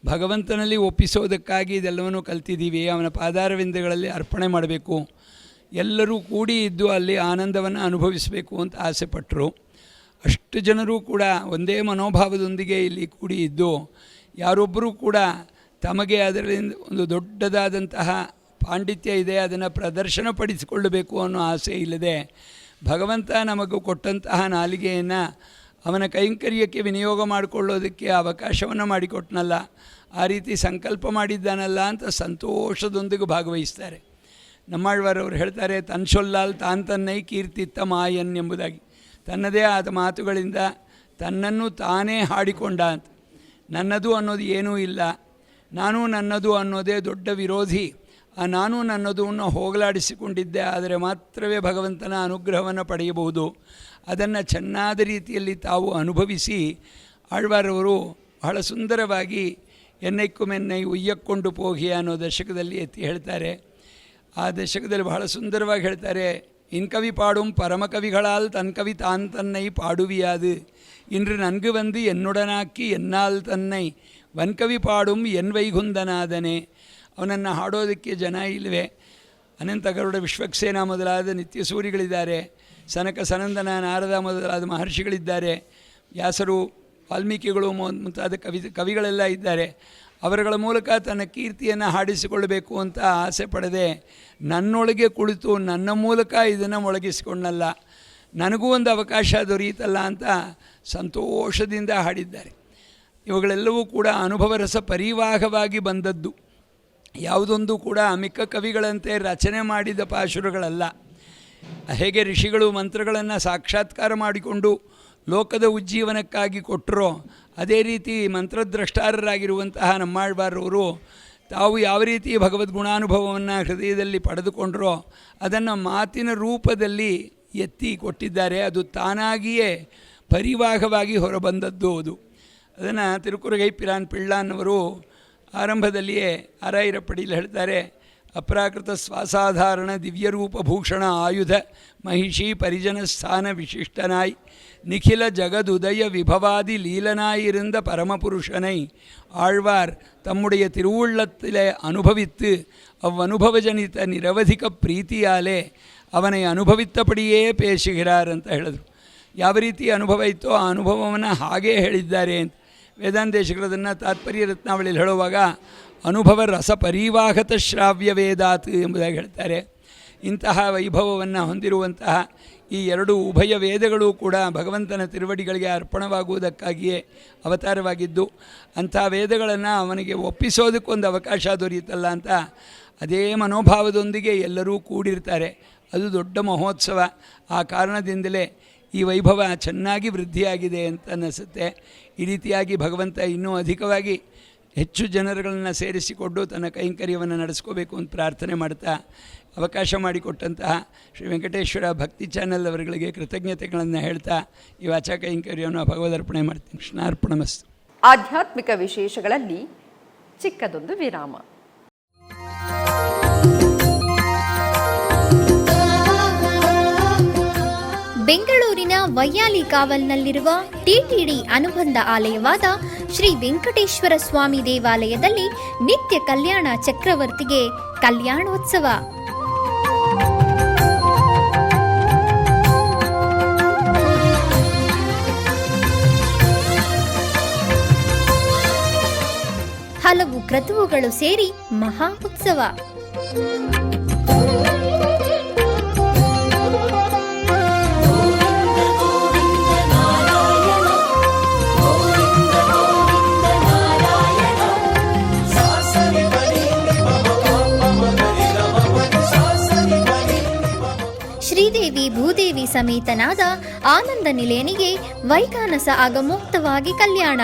ಭಗವಂತನಲ್ಲಿ ಒಪ್ಪಿಸೋದಕ್ಕಾಗಿ ಇದೆಲ್ಲವನ್ನೂ ಕಲ್ತಿದ್ದೀವಿ, ಅವನ ಪಾದಾರವಿಂದಗಳಲ್ಲಿ ಅರ್ಪಣೆ ಮಾಡಬೇಕು, ಎಲ್ಲರೂ ಕೂಡಿ ಇದ್ದು ಅಲ್ಲಿ ಆನಂದವನ್ನು ಅನುಭವಿಸಬೇಕು ಅಂತ ಆಸೆಪಟ್ಟರು. ಅಷ್ಟು ಜನರೂ ಕೂಡ ಒಂದೇ ಮನೋಭಾವದೊಂದಿಗೆ ಇಲ್ಲಿ ಕೂಡಿ ಇದ್ದು ಯಾರೊಬ್ಬರೂ ಕೂಡ ತಮಗೆ ಅದರಿಂದ ಒಂದು ದೊಡ್ಡದಾದಂತಹ ಪಾಂಡಿತ್ಯ ಇದೆ, ಅದನ್ನು ಪ್ರದರ್ಶನ ಪಡಿಸಿಕೊಳ್ಳಬೇಕು ಅನ್ನೋ ಆಸೆ ಇಲ್ಲದೆ ಭಗವಂತ ನಮಗೂ ಕೊಟ್ಟಂತಹ ನಾಲಿಗೆಯನ್ನು ಅವನ ಕೈಂಕರ್ಯಕ್ಕೆ ವಿನಿಯೋಗ ಮಾಡಿಕೊಳ್ಳೋದಕ್ಕೆ ಅವಕಾಶವನ್ನು ಮಾಡಿಕೊಟ್ಟನಲ್ಲ, ಆ ರೀತಿ ಸಂಕಲ್ಪ ಮಾಡಿದ್ದಾನಲ್ಲ ಅಂತ ಸಂತೋಷದೊಂದಿಗೆ ಭಾಗವಹಿಸ್ತಾರೆ. ನಮ್ಮಾಳ್ವಾರವರು ಹೇಳ್ತಾರೆ, ತನ್ಸೊಲ್ಲಾಲ್ ತಾನ್ ತನ್ನೈ ಕೀರ್ತಿತ್ತ ಮಾಯನ್ ಎಂಬುದಾಗಿ. ತನ್ನದೇ ಆದ ಮಾತುಗಳಿಂದ ತನ್ನನ್ನು ತಾನೇ ಹಾಡಿಕೊಂಡ ಅಂತ. ನನ್ನದು ಅನ್ನೋದು ಏನೂ ಇಲ್ಲ, ನಾನು ನನ್ನದು ಅನ್ನೋದೇ ದೊಡ್ಡ ವಿರೋಧಿ. ಆ ನಾನು ನನ್ನದನ್ನು ಹೋಗಲಾಡಿಸಿಕೊಂಡಿದ್ದೆ, ಆದರೆ ಮಾತ್ರವೇ ಭಗವಂತನ ಅನುಗ್ರಹವನ್ನು ಪಡೆಯಬಹುದು. ಅದನ್ನು ಚೆನ್ನಾದ ರೀತಿಯಲ್ಲಿ ತಾವು ಅನುಭವಿಸಿ ಆಳ್ವಾರವರು ಬಹಳ ಸುಂದರವಾಗಿ ಎನ್ನೈಕ್ಕುಮೆನ್ನೈ ಉಯ್ಯಕ್ಕೊಂಡು ಹೋಗಿ ಅನ್ನೋ ದಶಕದಲ್ಲಿ ಎತ್ತಿ ಹೇಳ್ತಾರೆ. ಆ ದಶಕದಲ್ಲಿ ಬಹಳ ಸುಂದರವಾಗಿ ಹೇಳ್ತಾರೆ, ಇನ್ಕವಿ ಪಾಡುಂ ಪರಮಕವಿಗಳಾಲ್ ತನ್ಕವಿ ತಾನ್ ತನ್ನೈ ಪಾಡುವಿயாது இன்று நன்கு வந்து என்னுடனாக்கி என்னால் தன்னை ವನ್ಕವಿ ಪಾಡುಂ ಎನ್ ವೈಗುಂದನಾದನೆ. ಅವನನ್ನು ಹಾಡೋದಕ್ಕೆ ಜನ ಇಲ್ಲವೇ? ಅನಂತ ಗರುಡ ವಿಶ್ವಕ್ಸೇನ ಮೊದಲಾದ ನಿತ್ಯ ಸೂರಿಗಳಿದ್ದಾರೆ, ಸನಕ ಸನಂದನ ನಾರದ ಮೊದಲಾದ ಮಹರ್ಷಿಗಳಿದ್ದಾರೆ, ವ್ಯಾಸರು ವಾಲ್ಮೀಕಿಗಳು ಮುಂತಾದ ಕವಿಗಳೆಲ್ಲ ಇದ್ದಾರೆ. ಅವರುಗಳ ಮೂಲಕ ತನ್ನ ಕೀರ್ತಿಯನ್ನು ಹಾಡಿಸಿಕೊಳ್ಳಬೇಕು ಅಂತ ಆಸೆ ಪಡದೆ ನನ್ನೊಳಗೆ ಕುಳಿತು ನನ್ನ ಮೂಲಕ ಇದನ್ನು ಮೊಳಗಿಸಿಕೊಂಡಲ್ಲ, ನನಗೂ ಒಂದು ಅವಕಾಶ ದೊರೆಯಿತಲ್ಲ ಅಂತ ಸಂತೋಷದಿಂದ ಹಾಡಿದ್ದಾರೆ. ಇವುಗಳೆಲ್ಲವೂ ಕೂಡ ಅನುಭವ ರಸ ಪರಿವಾಹವಾಗಿ ಬಂದದ್ದು. ಯಾವುದೊಂದು ಕೂಡ ಮಿಕ್ಕ ಕವಿಗಳಂತೆ ರಚನೆ ಮಾಡಿದ ಪಾಶುರಗಳಲ್ಲ. ಹೇಗೆ ಋಷಿಗಳು ಮಂತ್ರಗಳನ್ನು ಸಾಕ್ಷಾತ್ಕಾರ ಮಾಡಿಕೊಂಡು ಲೋಕದ ಉಜ್ಜೀವನಕ್ಕಾಗಿ ಕೊಟ್ಟರೋ, ಅದೇ ರೀತಿ ಮಂತ್ರದ್ರಷ್ಟಾರರಾಗಿರುವಂತಹ ನಮ್ಮಾಳ್ವಾರವರು ತಾವು ಯಾವ ರೀತಿ ಭಗವದ್ಗುಣಾನುಭವವನ್ನು ಹೃದಯದಲ್ಲಿ ಪಡೆದುಕೊಂಡರೋ ಅದನ್ನು ಮಾತಿನ ರೂಪದಲ್ಲಿ ಎತ್ತಿ ಕೊಟ್ಟಿದ್ದಾರೆ. ಅದು ತಾನಾಗಿಯೇ ಪರಿವಾಹವಾಗಿ ಹೊರಬಂದದ್ದು. ಅದನ್ನು ತಿರುಕುರಗೈ ಪಿರಾನ್ ಪಿಳ್ಳಾನ್ನವರು ಆರಂಭದಲ್ಲಿಯೇ ಆರಾಯಿರಪ್ಪಡಿಯಲ್ಲಿ ಹೇಳ್ತಾರೆ, ಅಪ್ರಾಕೃತ ಸ್ವಾಸಾಧಾರಣ ದಿವ್ಯರೂಪಭೂಷಣ ಆಯುಧ ಮಹಿಷಿ ಪರಿಜನ ಸ್ಥಾನ ವಿಶಿಷ್ಟನಾಯ್ ನಿಖಿಲ ಜಗದುದಯ ವಿಭವಾದಿ லீலனாயிருந்த பரமபுருஷனை ஆழ்வார் தம்முடைய திருவுள்ளத்திலே அனுபவித்து அவ்வனுಭವಜನಿತ ನಿರವಧಿಕ ಪ್ರೀತಿಯಾಲೆ ಅವனை ಅನುಭವಿತ್ತಪಡಿಯೇ ಪೇಶಿகிறாರ್ ಅಂತ ಹೇಳಿದ್ರು. ಯಾವ ರೀತಿ ಅನುಭವ ಇತ್ತೋ ಆ ಅನುಭವವನ್ನು ಹಾಗೇ ಹೇಳಿದ್ದಾರೆ ಅಂತ ವೇದಾಂತೇಶಕರದನ್ನು ತಾತ್ಪರ್ಯ ರತ್ನಾವಳಿಯಲ್ಲಿ ಹೇಳುವಾಗ ಅನುಭವ ರಸ ಪರಿವಾಹತ ಶ್ರಾವ್ಯ ವೇದಾತ್ ಎಂಬುದಾಗಿ ಹೇಳ್ತಾರೆ. ಇಂತಹ ವೈಭವವನ್ನು ಹೊಂದಿರುವಂತಹ ಈ ಎರಡು ಉಭಯ ವೇದಗಳು ಕೂಡ ಭಗವಂತನ ತಿರುವಡಿಗಳಿಗೆ ಅರ್ಪಣವಾಗುವುದಕ್ಕಾಗಿಯೇ ಅವತಾರವಾಗಿದ್ದು, ಅಂಥ ವೇದಗಳನ್ನು ಅವನಿಗೆ ಒಪ್ಪಿಸೋದಕ್ಕೊಂದು ಅವಕಾಶ ದೊರೆಯುತ್ತಲ್ಲ ಅಂತ ಅದೇ ಮನೋಭಾವದೊಂದಿಗೆ ಎಲ್ಲರೂ ಕೂಡಿರ್ತಾರೆ. ಅದು ದೊಡ್ಡ ಮಹೋತ್ಸವ. ಆ ಕಾರಣದಿಂದಲೇ ಈ ವೈಭವ ಚೆನ್ನಾಗಿ ವೃದ್ಧಿಯಾಗಿದೆ ಅಂತ ಅನ್ನಿಸುತ್ತೆ. ಈ ರೀತಿಯಾಗಿ ಭಗವಂತ ಇನ್ನೂ ಅಧಿಕವಾಗಿ ಹೆಚ್ಚು ಜನರುಗಳನ್ನು ಸೇರಿಸಿಕೊಂಡು ತನ್ನ ಕೈಂಕರ್ಯವನ್ನು ನಡೆಸ್ಕೋಬೇಕು ಅಂತ ಪ್ರಾರ್ಥನೆ ಮಾಡ್ತಾ ಅವಕಾಶ ಮಾಡಿಕೊಟ್ಟಂತಹ ಶ್ರೀ ವೆಂಕಟೇಶ್ವರ ಭಕ್ತಿ ಚಾನೆಲ್ ಅವರುಗಳಿಗೆ ಕೃತಜ್ಞತೆಗಳನ್ನು ಹೇಳ್ತಾ ಈ ವಾಚಾ ಕೈಂಕರ್ಯವನ್ನು ಭಗವದರ್ಪಣೆ ಮಾಡ್ತೀನಿ. ಕೃಷ್ಣಾರ್ಪಣಮಸ್ತು. ಆಧ್ಯಾತ್ಮಿಕ ವಿಶೇಷಗಳಲ್ಲಿ ಚಿಕ್ಕದೊಂದು ವಿರಾಮ. ಬೆಂಗಳೂರಿನ ವೈಯಾಲಿ ಕಾವಲ್ನಲ್ಲಿರುವ ಟಿಟಿಡಿ ಅನುಬಂಧ ಆಲಯವಾದ ಶ್ರೀ ವೆಂಕಟೇಶ್ವರ ಸ್ವಾಮಿ ದೇವಾಲಯದಲ್ಲಿ ನಿತ್ಯ ಕಲ್ಯಾಣ ಚಕ್ರವರ್ತಿಗೆ ಕಲ್ಯಾಣೋತ್ಸವ. ಹಲವು ಕ್ರತುವುಗಳು ಸೇರಿ ಮಹಾ ಉತ್ಸವ. ಶ್ರೀದೇವಿ ಭೂದೇವಿ ಸಮೇತನಾದ ಆನಂದ ನಿಲಯನಿಗೆ ವೈಖಾನಸ ಆಗಮೋಕ್ತವಾಗಿ ಕಲ್ಯಾಣ.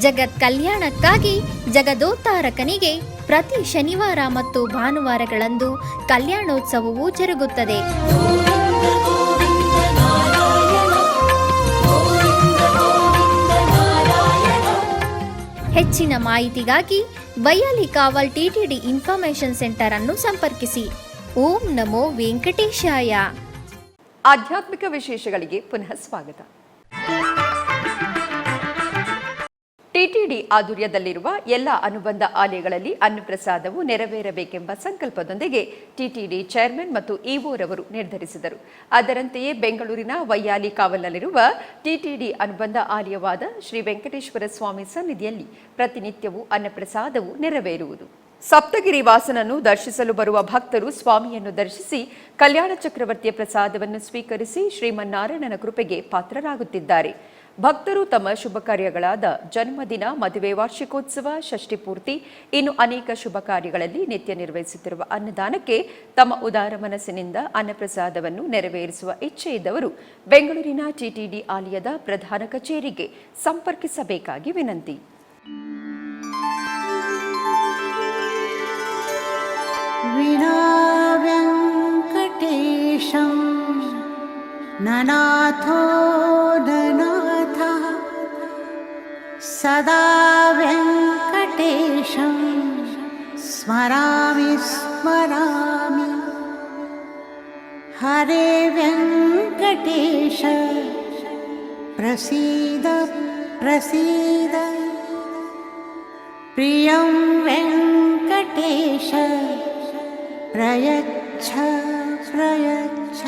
ಜಗತ್ ಕಲ್ಯಾಣಕ್ಕಾಗಿ ಜಗದೋತ್ತಾರಕನಿಗೆ ಪ್ರತಿ ಶನಿವಾರ ಮತ್ತು ಭಾನುವಾರಗಳಂದು ಕಲ್ಯಾಣೋತ್ಸವವು ಜರುಗುತ್ತದೆ. ಹೆಚ್ಚಿನ ಮಾಹಿತಿಗಾಗಿ ವೈಯಾಲಿ ಕಾವಲ್ ಟಿಟಿಡಿ ಇನ್ಫಾರ್ಮೇಶನ್ ಸೆಂಟರ್ ಅನ್ನು ಸಂಪರ್ಕಿಸಿ. ಓಂ ನಮೋ ವೆಂಕಟೇಶಾಯ. ಆಧ್ಯಾತ್ಮಿಕ ವಿಶೇಷಗಳಿಗೆ ಪುನಃ ಸ್ವಾಗತ. ಟಿಟಿಡಿ ಆಧ್ವರ್ಯದಲ್ಲಿರುವ ಎಲ್ಲ ಅನುಬಂಧ ಆಲಯಗಳಲ್ಲಿ ಅನ್ನಪ್ರಸಾದವು ನೆರವೇರಬೇಕೆಂಬ ಸಂಕಲ್ಪದೊಂದಿಗೆ ಟಿಟಿಡಿ ಚೇರ್ಮನ್ ಮತ್ತು ಇಒರವರು ನಿರ್ಧರಿಸಿದರು. ಅದರಂತೆಯೇ ಬೆಂಗಳೂರಿನ ವೈಯಾಲಿ ಕಾವಲ್ನಲ್ಲಿರುವ ಟಿಟಿಡಿ ಅನುಬಂಧ ಆಲಯವಾದ ಶ್ರೀ ವೆಂಕಟೇಶ್ವರ ಸ್ವಾಮಿ ಸನ್ನಿಧಿಯಲ್ಲಿ ಪ್ರತಿನಿತ್ಯವೂ ಅನ್ನಪ್ರಸಾದವು ನೆರವೇರುವುದು. ಸಪ್ತಗಿರಿ ವಾಸನನ್ನು ದರ್ಶಿಸಲು ಬರುವ ಭಕ್ತರು ಸ್ವಾಮಿಯನ್ನು ದರ್ಶಿಸಿ ಕಲ್ಯಾಣ ಚಕ್ರವರ್ತಿಯ ಪ್ರಸಾದವನ್ನು ಸ್ವೀಕರಿಸಿ ಶ್ರೀಮನ್ನಾರಾಯಣನ ಕೃಪೆಗೆ ಪಾತ್ರರಾಗುತ್ತಿದ್ದಾರೆ. ಭಕ್ತರು ತಮ್ಮ ಶುಭ ಕಾರ್ಯಗಳಾದ ಜನ್ಮದಿನ, ಮದುವೆ, ವಾರ್ಷಿಕೋತ್ಸವ, ಷಷ್ಠಿ ಪೂರ್ತಿ, ಇನ್ನು ಅನೇಕ ಶುಭ ಕಾರ್ಯಗಳಲ್ಲಿ ನಿತ್ಯ ನಿರ್ವಹಿಸುತ್ತಿರುವ ಅನ್ನದಾನಕ್ಕೆ ತಮ್ಮ ಉದಾರ ಮನಸ್ಸಿನಿಂದ ಅನ್ನಪ್ರಸಾದವನ್ನು ನೆರವೇರಿಸುವ ಇಚ್ಛೆ ಇದ್ದವರು ಬೆಂಗಳೂರಿನ ಟಿಟಿಡಿ ಆಲಯದ ಪ್ರಧಾನ ಕಚೇರಿಗೆ ಸಂಪರ್ಕಿಸಬೇಕಾಗಿ ವಿನಂತಿ. ವಿನಾ ವೆಂಕಟೇಶಂ ನನಾಥೋ ನನಾಥಃ ಸದಾ ವೆಂಕಟೇಶಂ ಸ್ಮರಾಮಿ ಸ್ಮರಾಮಿ. ಹರೇ ವೆಂಕಟೇಶ ಪ್ರಸೀದ ಪ್ರಸೀದ. ಪ್ರಿಯಂ ವೆಂಕಟೇಶ ಪ್ರಯಚ್ಛ ಪ್ರಯಚ್ಛ.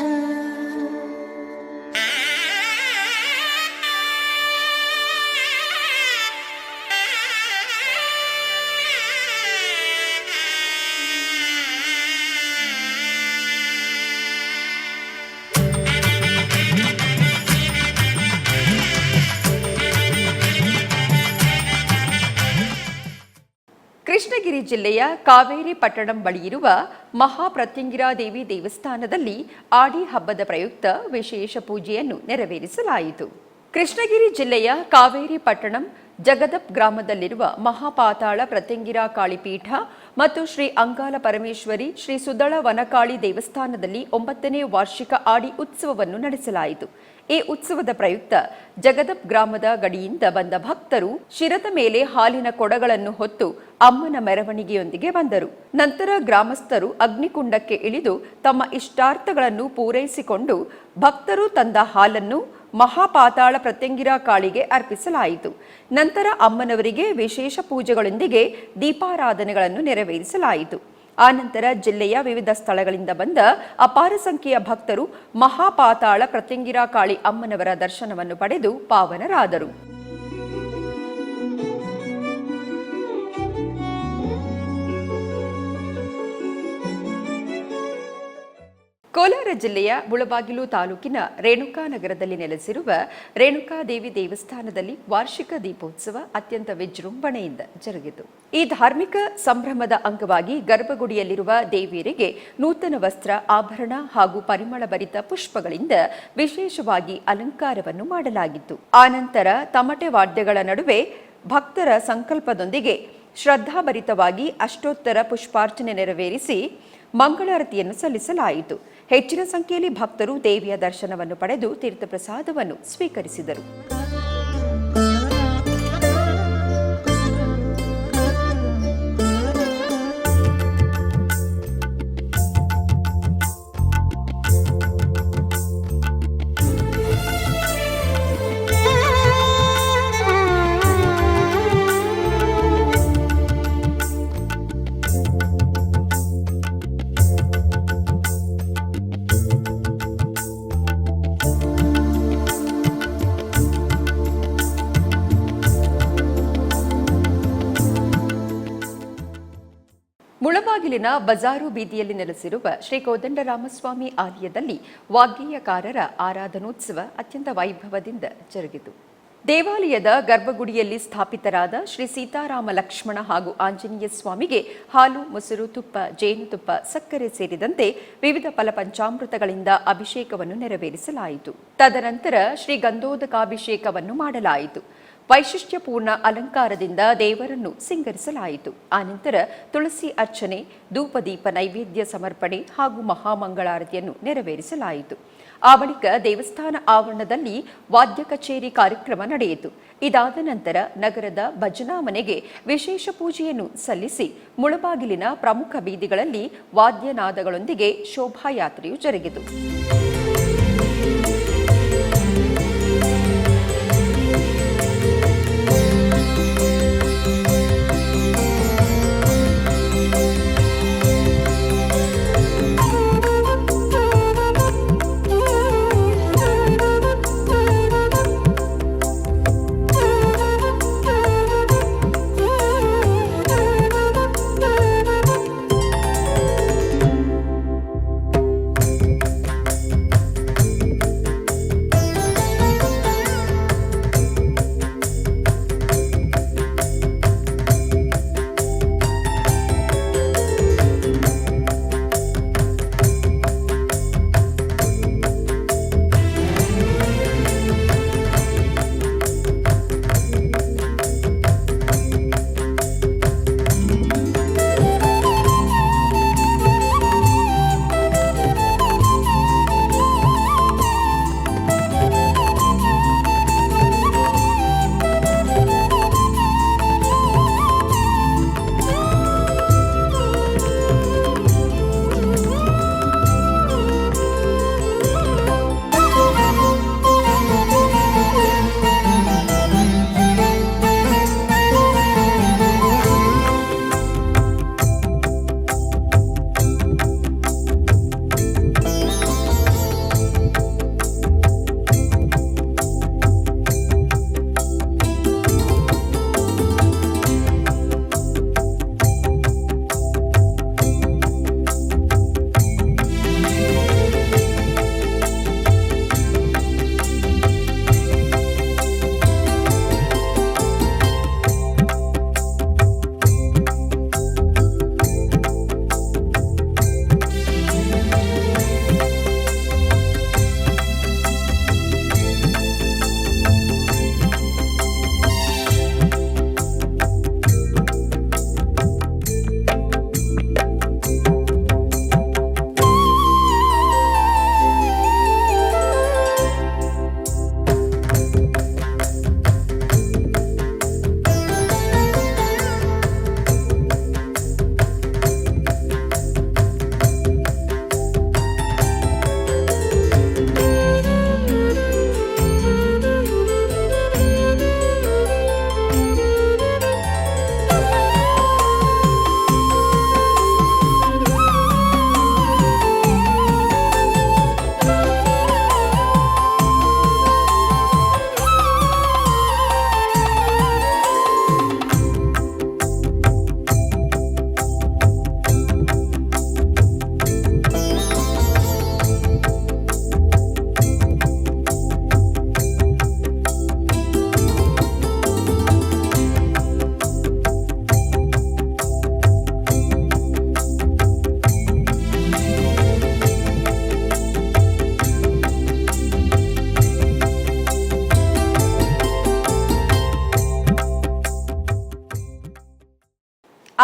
ಕೃಷ್ಣಗಿರಿ ಜಿಲ್ಲೆಯ ಕಾವೇರಿ ಪಟ್ಟಣಂ ಬಳಿಯಿರುವ ಮಹಾಪ್ರತ್ಯಂಗಿರಾದೇವಿ ದೇವಸ್ಥಾನದಲ್ಲಿ ಆಡಿ ಹಬ್ಬದ ಪ್ರಯುಕ್ತ ವಿಶೇಷ ಪೂಜೆಯನ್ನು ನೆರವೇರಿಸಲಾಯಿತು. ಕೃಷ್ಣಗಿರಿ ಜಿಲ್ಲೆಯ ಕಾವೇರಿ ಪಟ್ಟಣಂ ಜಗದಪ್ ಗ್ರಾಮದಲ್ಲಿರುವ ಮಹಾಪಾತಾಳ ಪ್ರತ್ಯಂಗಿರಾ ಕಾಳಿಪೀಠ ಮತ್ತು ಶ್ರೀ ಅಂಗಾಲ ಪರಮೇಶ್ವರಿ ಶ್ರೀ ಸುದಳ ವನಕಾಳಿ ದೇವಸ್ಥಾನದಲ್ಲಿ 9ನೇ ವಾರ್ಷಿಕ ಆಡಿ ಉತ್ಸವವನ್ನು ನಡೆಸಲಾಯಿತು. ಈ ಉತ್ಸವದ ಪ್ರಯುಕ್ತ ಜಗದಪ್ ಗ್ರಾಮದ ಗಡಿಯಿಂದ ಬಂದ ಭಕ್ತರು ಶಿರದ ಮೇಲೆ ಹಾಲಿನ ಕೊಡಗಳನ್ನು ಹೊತ್ತು ಅಮ್ಮನ ಮೆರವಣಿಗೆಯೊಂದಿಗೆ ಬಂದರು. ನಂತರ ಗ್ರಾಮಸ್ಥರು ಅಗ್ನಿಕುಂಡಕ್ಕೆ ಇಳಿದು ತಮ್ಮ ಇಷ್ಟಾರ್ಥಗಳನ್ನು ಪೂರೈಸಿಕೊಂಡು ಭಕ್ತರು ತಂದ ಹಾಲನ್ನು ಮಹಾಪಾತಾಳ ಪ್ರತ್ಯಂಗಿರಾ ಕಾಳಿಗೆ ಅರ್ಪಿಸಲಾಯಿತು. ನಂತರ ಅಮ್ಮನವರಿಗೆ ವಿಶೇಷ ಪೂಜೆಗಳೊಂದಿಗೆ ದೀಪಾರಾಧನೆಗಳನ್ನು ನೆರವೇರಿಸಲಾಯಿತು. ಆನಂತರ ಜಿಲ್ಲೆಯ ವಿವಿಧ ಸ್ಥಳಗಳಿಂದ ಬಂದ ಅಪಾರ ಸಂಖ್ಯೆಯ ಭಕ್ತರು ಮಹಾಪಾತಾಳ ಪ್ರತ್ಯಂಗಿರಾ ಕಾಳಿ ಅಮ್ಮನವರ ದರ್ಶನವನ್ನು ಪಡೆದು ಪಾವನರಾದರು. ಕೋಲಾರ ಜಿಲ್ಲೆಯ ಮುಳಬಾಗಿಲು ತಾಲೂಕಿನ ರೇಣುಕಾ ನಗರದಲ್ಲಿ ನೆಲೆಸಿರುವ ರೇಣುಕಾದೇವಿ ದೇವಸ್ಥಾನದಲ್ಲಿ ವಾರ್ಷಿಕ ದೀಪೋತ್ಸವ ಅತ್ಯಂತ ವಿಜೃಂಭಣೆಯಿಂದ ಜರುಗಿತು. ಈ ಧಾರ್ಮಿಕ ಸಂಭ್ರಮದ ಅಂಗವಾಗಿ ಗರ್ಭಗುಡಿಯಲ್ಲಿರುವ ದೇವಿಯರಿಗೆ ನೂತನ ವಸ್ತ್ರ, ಆಭರಣ ಹಾಗೂ ಪರಿಮಳ ಭರಿತ ಪುಷ್ಪಗಳಿಂದ ವಿಶೇಷವಾಗಿ ಅಲಂಕಾರವನ್ನು ಮಾಡಲಾಗಿತ್ತು. ಆನಂತರ ತಮಟೆ ವಾದ್ಯಗಳ ನಡುವೆ ಭಕ್ತರ ಸಂಕಲ್ಪದೊಂದಿಗೆ ಶ್ರದ್ಧಾಭರಿತವಾಗಿ ಅಷ್ಟೋತ್ತರ ಪುಷ್ಪಾರ್ಚನೆ ನೆರವೇರಿಸಿ ಮಂಗಳಾರತಿಯನ್ನು ಸಲ್ಲಿಸಲಾಯಿತು. ಹೆಚ್ಚಿನ ಸಂಖ್ಯೆಯಲ್ಲಿ ಭಕ್ತರು ದೇವಿಯ ದರ್ಶನವನ್ನು ಪಡೆದು ತೀರ್ಥಪ್ರಸಾದವನ್ನು ಸ್ವೀಕರಿಸಿದರು. ಮುಳಬಾಗಿಲಿನ ಬಜಾರು ಬೀದಿಯಲ್ಲಿ ನೆಲೆಸಿರುವ ಶ್ರೀ ಕೋದಂಡರಾಮಸ್ವಾಮಿ ಆಲಯದಲ್ಲಿ ವಾಗ್ಗೇಯಕಾರರ ಆರಾಧನೋತ್ಸವ ಅತ್ಯಂತ ವೈಭವದಿಂದ ಜರುಗಿತು. ದೇವಾಲಯದ ಗರ್ಭಗುಡಿಯಲ್ಲಿ ಸ್ಥಾಪಿತರಾದ ಶ್ರೀ ಸೀತಾರಾಮ ಲಕ್ಷ್ಮಣ ಹಾಗೂ ಆಂಜನೇಯ ಸ್ವಾಮಿಗೆ ಹಾಲು, ಮೊಸರು, ತುಪ್ಪ, ಜೇನುತುಪ್ಪ, ಸಕ್ಕರೆ ಸೇರಿದಂತೆ ವಿವಿಧ ಫಲಪಂಚಾಮೃತಗಳಿಂದ ಅಭಿಷೇಕವನ್ನು ನೆರವೇರಿಸಲಾಯಿತು. ತದನಂತರ ಶ್ರೀ ಗಂಧೋದಕಾಭಿಷೇಕವನ್ನು ಮಾಡಲಾಯಿತು. ವೈಶಿಷ್ಟ್ಯಪೂರ್ಣ ಅಲಂಕಾರದಿಂದ ದೇವರನ್ನು ಸಿಂಗರಿಸಲಾಯಿತು. ಆನಂತರ ತುಳಸಿ ಅರ್ಚನೆ, ಧೂಪದೀಪ ನೈವೇದ್ಯ ಸಮರ್ಪಣೆ ಹಾಗೂ ಮಹಾಮಂಗಳಾರತಿಯನ್ನು ನೆರವೇರಿಸಲಾಯಿತು. ಆ ಬಳಿಕ ದೇವಸ್ಥಾನ ಆವರಣದಲ್ಲಿ ವಾದ್ಯ ಕಚೇರಿ ಕಾರ್ಯಕ್ರಮ ನಡೆಯಿತು. ಇದಾದ ನಂತರ ನಗರದ ಭಜನಾ ಮನೆಗೆ ವಿಶೇಷ ಪೂಜೆಯನ್ನು ಸಲ್ಲಿಸಿ ಮುಳಬಾಗಿಲಿನ ಪ್ರಮುಖ ಬೀದಿಗಳಲ್ಲಿ ವಾದ್ಯನಾದಗಳೊಂದಿಗೆ ಶೋಭಾಯಾತ್ರೆಯು ಜರುಗಿತು.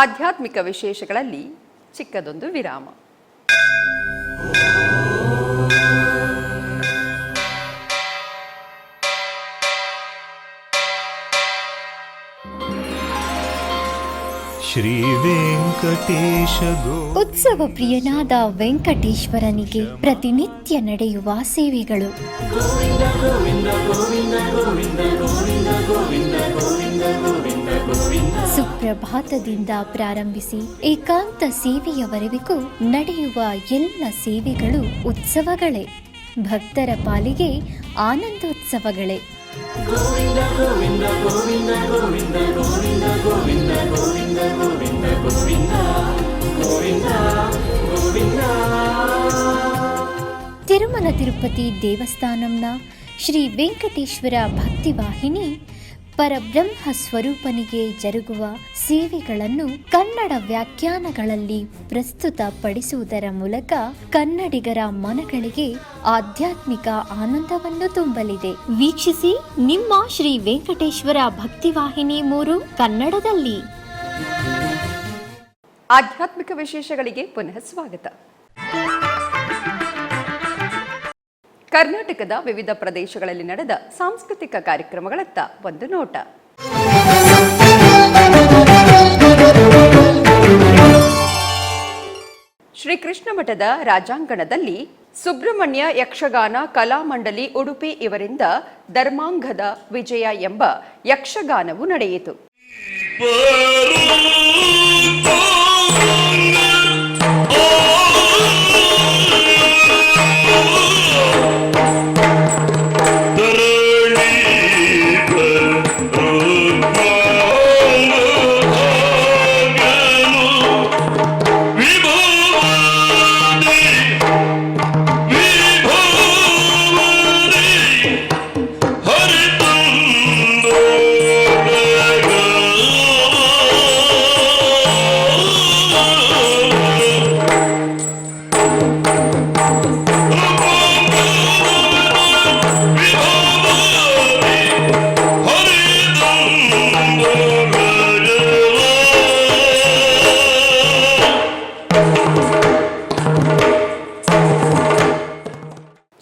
ಆಧ್ಯಾತ್ಮಿಕ ವಿಶೇಷಗಳಲ್ಲಿ ಚಿಕ್ಕದೊಂದು ವಿರಾಮ. ಶ್ರೀ ವೆಂಕಟೇಶ ಉತ್ಸವ ಪ್ರಿಯನಾದ ವೆಂಕಟೇಶ್ವರನಿಗೆ ಪ್ರತಿನಿತ್ಯ ನಡೆಯುವ ಸೇವೆಗಳು. ಸುಪ್ರಭಾತದಿಂದ ಪ್ರಾರಂಭಿಸಿ ಏಕಾಂತ ಸೇವೆಯವರೆಗೂ ನಡೆಯುವ ಎಲ್ಲ ಸೇವೆಗಳು ಉತ್ಸವಗಳೇ. ಭಕ್ತರ ಪಾಲಿಗೆ ಆನಂದೋತ್ಸವಗಳೇ. ತಿರುಮಲ ತಿರುಪತಿ ದೇವಸ್ಥಾನಂನ ಶ್ರೀ ವೆಂಕಟೇಶ್ವರ ಭಕ್ತಿವಾಹಿನಿ ಪರಬ್ರಹ್ಮ ಸ್ವರೂಪನಿಗೆ ಜರುಗುವ ಸೇವೆಗಳನ್ನು ಕನ್ನಡ ವ್ಯಾಖ್ಯಾನಗಳಲ್ಲಿ ಪ್ರಸ್ತುತಪಡಿಸುವುದರ ಮೂಲಕ ಕನ್ನಡಿಗರ ಮನಗಳಿಗೆ ಆಧ್ಯಾತ್ಮಿಕ ಆನಂದವನ್ನು ತುಂಬಲಿದೆ. ವೀಕ್ಷಿಸಿ ನಿಮ್ಮ ಶ್ರೀ ವೆಂಕಟೇಶ್ವರ ಭಕ್ತಿವಾಹಿನಿ 3 ಕನ್ನಡದಲ್ಲಿ. ಆಧ್ಯಾತ್ಮಿಕ ವಿಶೇಷಗಳಿಗೆ ಪುನಃ ಸ್ವಾಗತ. ಕರ್ನಾಟಕದ ವಿವಿಧ ಪ್ರದೇಶಗಳಲ್ಲಿ ನಡೆದ ಸಾಂಸ್ಕೃತಿಕ ಕಾರ್ಯಕ್ರಮಗಳತ್ತ ಒಂದು ನೋಟ. ಶ್ರೀಕೃಷ್ಣ ಮಠದ ರಾಜಾಂಗಣದಲ್ಲಿ ಸುಬ್ರಹ್ಮಣ್ಯ ಯಕ್ಷಗಾನ ಕಲಾಮಂಡಲಿ ಉಡುಪಿ ಇವರಿಂದ ಧರ್ಮಾಂಗದ ವಿಜಯ ಎಂಬ ಯಕ್ಷಗಾನವು ನಡೆಯಿತು.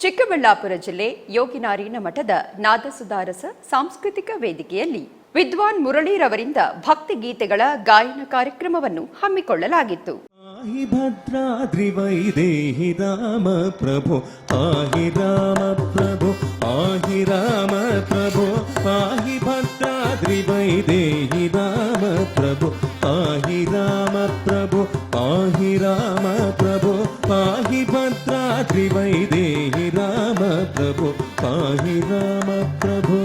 ಚಿಕ್ಕಬಳ್ಳಾಪುರ ಜಿಲ್ಲೆ ಯೋಗಿನಾರಾಯಣ ಮಠದ ನಾದಸುಧಾರಸ ಸಾಂಸ್ಕೃತಿಕ ವೇದಿಕೆಯಲ್ಲಿ ವಿದ್ವಾನ್ ಮುರಳೀರವರಿಂದ ಭಕ್ತಿ ಗೀತೆಗಳ ಗಾಯನ ಕಾರ್ಯಕ್ರಮವನ್ನು ಹಮ್ಮಿಕೊಳ್ಳಲಾಗಿತ್ತು. ಪಾಹಿ ಭದ್ರಾದ್ರಿ ವೈದೇಹಿ ರಾಮ ಪ್ರಭು, ಪಾಹಿ ರಾಮ ಪ್ರಭು, ಪಾಹಿ ರಾಮ ಪ್ರಭು, ಪಾಹಿ ಭದ್ರಾದ್ರಿ ವೈದೇಹಿ ರಾಮ ಪ್ರಭು, ಪಾಹಿ ರಾಮ ಪ್ರಭು, ಪಾಹಿ ರಾಮ ಪ್ರಭು, ಪಾಹಿ ಭದ್ರಾದ್ರಿ ವೈದೇಹಿ ರಾಮ ಪ್ರಭು, ಪಾಹಿ ರಾಮ ಪ್ರಭು.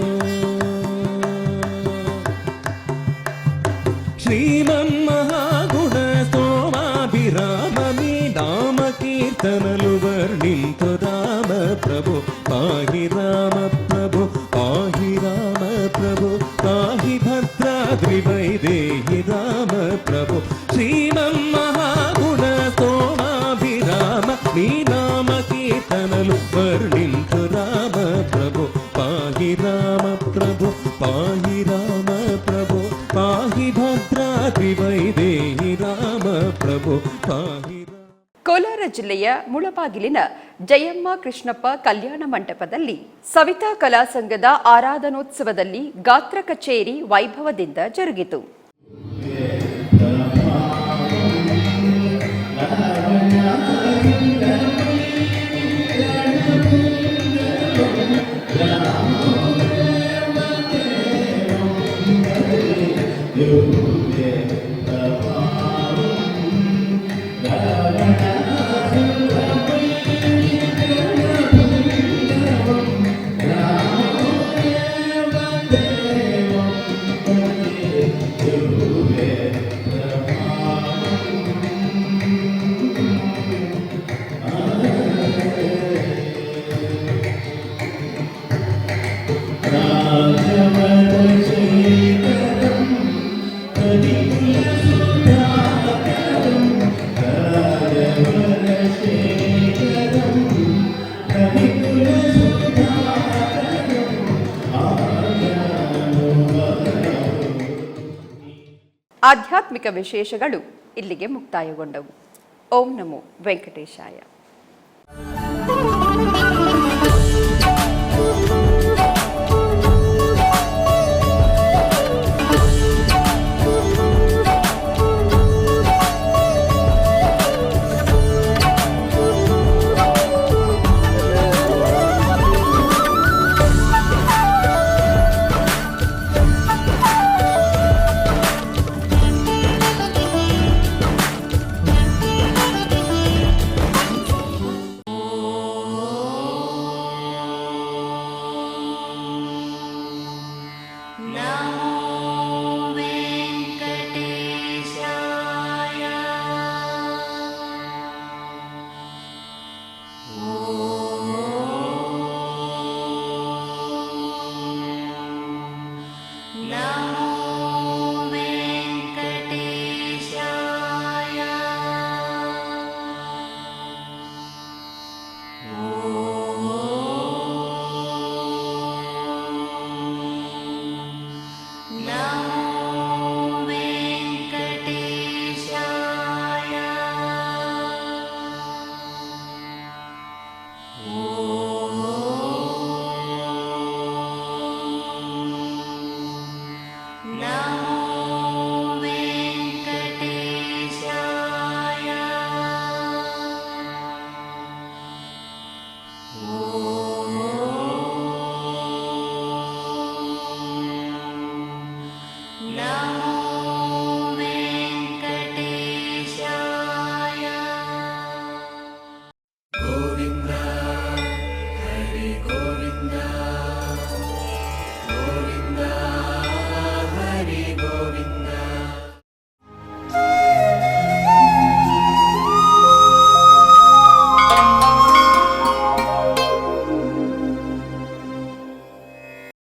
ಶ್ರೀಮನ್ಮಹಾಗುಣ ಸೋಮಾಭಿರಾಮಿ ನಾಮ ಕೀರ್ತನಲು ವರ್ಣಿಂತು ರಾಮ ಪ್ರಭು, ಪಾಹಿ ರಾಮ ಪ್ರಭು, ಪಾಹಿ ರಾಮ ಪ್ರಭು, ಪಾಹಿ ಭದ್ರಾದ್ರಿ ವೈದೇಹಿ ರಾಮ ಪ್ರಭು. ಶ್ರೀಮನ್ಮಹಾಗುಣ ಸೋಮಾಭಿರಾಮ ನೀ ನಾಮ ಕೀರ್ತನಲು ವರ್ಣಿಂತು ರಾಮ ಪ್ರಭು, ಪಾಹಿ ರಾಮ ಪ್ರಭು, ಪಾಹಿ ರಾಮ ಪ್ರಭು, ಪಾಹಿ ಭದ್ರಾದ್ರಿ ವೈದೇಹಿ ರಾಮ ಪ್ರಭು, ಪಾಹಿ. ಕೋಲಾರ ಜಿಲ್ಲೆಯ ಮುಳಬಾಗಿಲಿನ ಜಯಮ್ಮ ಕೃಷ್ಣಪ್ಪ ಕಲ್ಯಾಣ ಮಂಟಪದಲ್ಲಿ ಸವಿತಾ ಕಲಾ ಸಂಘದ ಆರಾಧನೋತ್ಸವದಲ್ಲಿ ಗಾತ್ರ ಕಚೇರಿ ವೈಭವದಿಂದ ಜರುಗಿತು. ರಾಜವರ ಶ್ರೀಕರಂ ಆಧ್ಯಾತ್ಮಿಕ ವಿಶೇಷಗಳು ಇಲ್ಲಿಗೆ ಮುಕ್ತಾಯಗೊಂಡವು. ಓಂ ನಮೋ ವೆಂಕಟೇಶಾಯ.